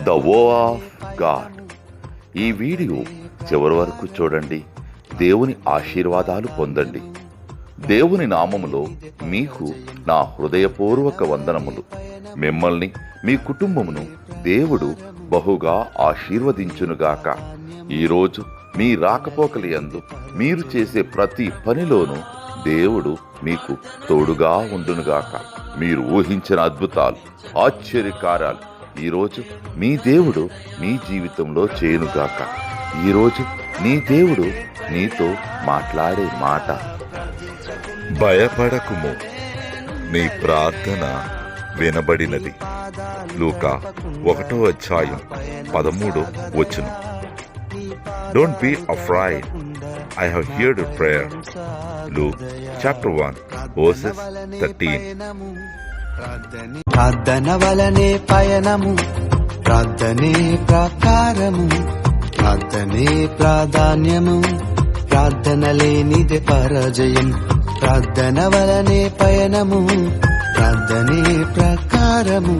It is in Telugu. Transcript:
ద వో ఆఫ్ గాడ్. ఈ వీడియో చివరి వరకు చూడండి. దేవుని ఆశీర్వాదాలు పొందండి. దేవుని నామములో మీకు నా హృదయపూర్వక వందనములు. మిమ్మల్ని మీ కుటుంబమును దేవుడు బహుగా ఆశీర్వదించునుగాక. ఈరోజు మీ రాకపోకల యందు మీరు చేసే ప్రతి పనిలోనూ దేవుడు మీకు తోడుగా ఉండునుగాక. మీరు ఊహించిన అద్భుతాలు, ఆశ్చర్యకార్యాలు ఈరోజు మీ దేవుడు మీ జీవితంలో చేయునుగాక. ఈరోజు నీ దేవుడు నీతో మాట్లాడే మాట, భయపడకుము, నీ ప్రార్థన వినబడినది. లూకా 1:13. Don't be afraid, I have heard your prayer. Luke chapter 1:13. ప్రార్థన వలనే పయనము, ప్రార్థనే ప్రాకారము, ప్రార్థనే ప్రాధాన్యము, ప్రార్థన లేనిదే పరాజయం. ప్రార్థన వలనే పయనము, ప్రార్థనే ప్రాకారము,